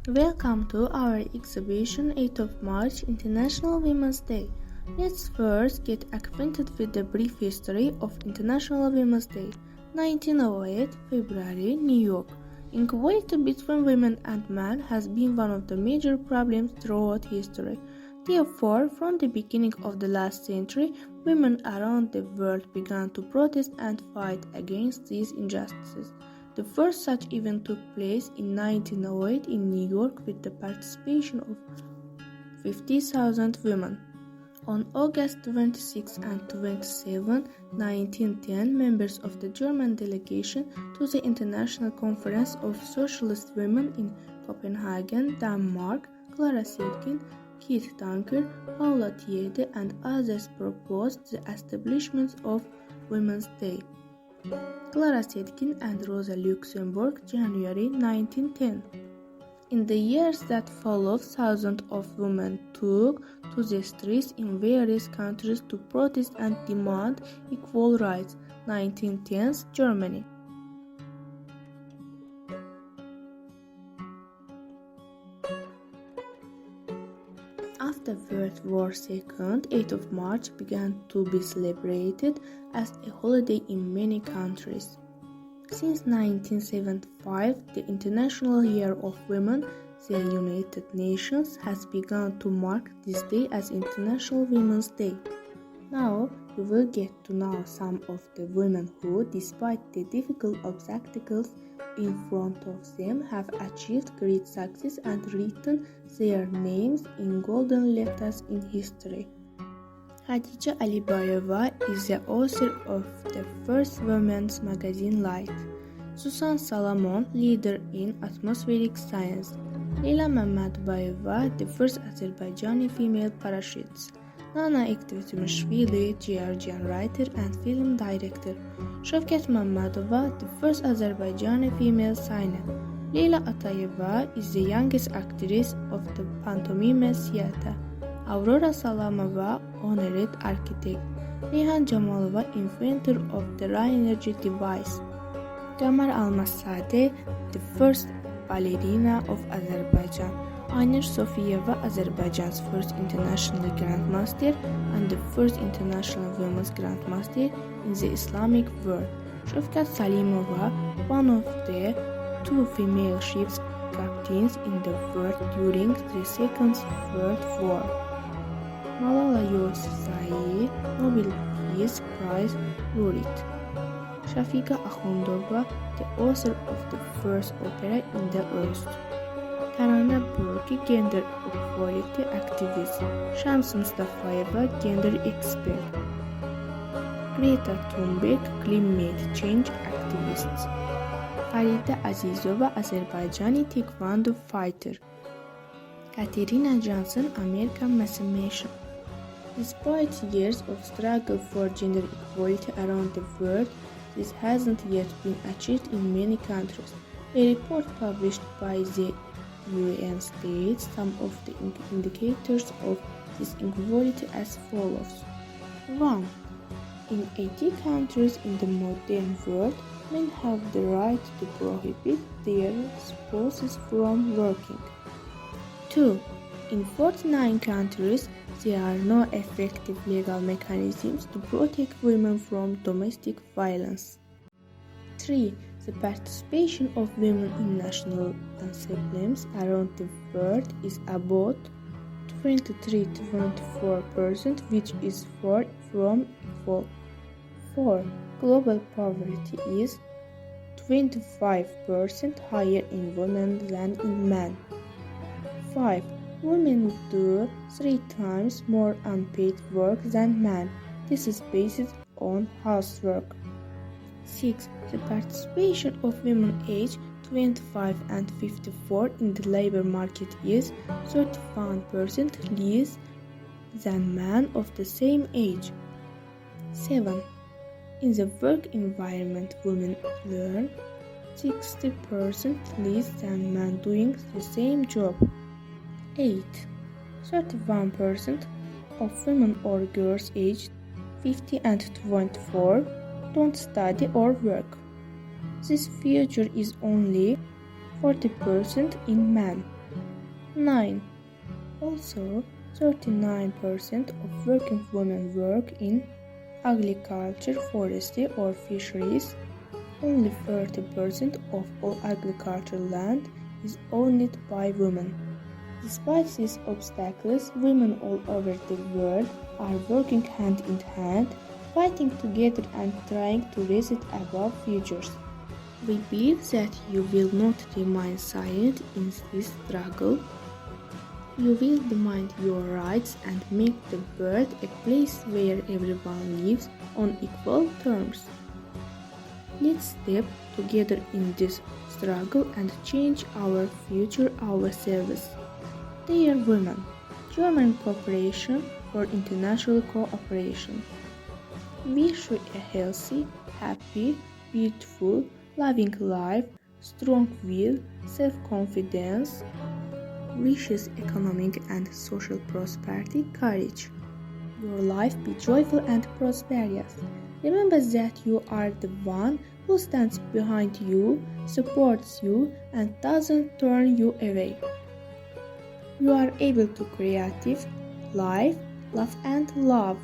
Welcome to our exhibition 8th of March International Women's Day. Let's first get acquainted with the brief history of International Women's Day. 1908, February, New York. Inequality between women and men has been one of the major problems throughout history. Therefore, from the beginning of the last century, women around the world began to protest and fight against these injustices. The first such event took place in 1908 in New York with the participation of 50,000 women. On August 26 and 27, 1910, members of the German delegation to the International Conference of Socialist Women in Copenhagen, Denmark, Clara Zetkin, Kate Dunker, Paula Tiede, and others proposed the establishment of Women's Day. Clara Zetkin and Rosa Luxemburg, January 1910. In the years that followed, thousands of women took to the streets in various countries to protest and demand equal rights. 1910s Germany. After World War II, 8th of March began to be celebrated as a holiday in many countries. Since 1975, the International Year of Women, the United Nations has begun to mark this day as International Women's Day. Now, you will get to know some of the women who, despite the difficult obstacles in front of them, have achieved great success and written their names in golden letters in history. Hatice Alibayeva is the author of the first women's magazine Light. Susan Salomon, leader in atmospheric science. Leyla Mammadbayeva, the first Azerbaijani female parachutist. Nana Ektetimishvili, Georgian writer and film director. Shavkat Mammadova, the first Azerbaijani female singer. Leyla Atayeva is the youngest actress of the pantomime theater. Aurora Salamova, honored architect. Reyhan Jamalova, inventor of the raw energy device. Qamar Almassadeh, the first ballerina of Azerbaijan. Aynur Sofiyeva, Azerbaijan's first international grandmaster and the first international women's grandmaster in the Islamic world. Shavkat Salimova, one of the two female ship captains in the world during the Second World War. Malala Yousafzai, Nobel Peace Prize laureate. Shafiqa Akhundova, the author of the first opera in the West. Tarana Burki, gender equality activist. Shams Mustafayeva, gender expert. Greta Thunberg, climate change activist. Farida Azizova, Azerbaijani taekwondo fighter. Katerina Johnson, American mathematician. Despite years of struggle for gender equality around the world, this hasn't yet been achieved in many countries. A report published by the UN states some of the indicators of this inequality as follows. 1. In 80 countries in the modern world, men have the right to prohibit their spouses from working. 2. In 49 countries, there are no effective legal mechanisms to protect women from domestic violence. 3. The participation of women in national assemblies around the world is about 23-24%, which is far from equal. 4. Global poverty is 25% higher in women than in men. 5. Women do 3 times more unpaid work than men. This is based on housework. 6. The participation of women aged 25 and 54 in the labor market is 31% less than men of the same age. 7. In the work environment, women earn 60% less than men doing the same job. 8. 31% of women or girls aged 50 and 24 don't study or work. This figure is only 40% in men. 9. Also, 39% of working women work in agriculture, forestry, or fisheries. Only 30% of all agricultural land is owned by women. Despite these obstacles, women all over the world are working hand in hand, fighting together and trying to raise it above futures. We believe that you will not remain silent in this struggle. You will demand your rights and make the world a place where everyone lives on equal terms. Let's step together in this struggle and change our future ourselves. Dear women, German Corporation for International Cooperation. Wish you a healthy, happy, beautiful, loving life, strong will, self-confidence, wishes economic and social prosperity, courage. Your life be joyful and prosperous. Remember that you are the one who stands behind you, supports you, and doesn't turn you away. You are able to create life, love, and love.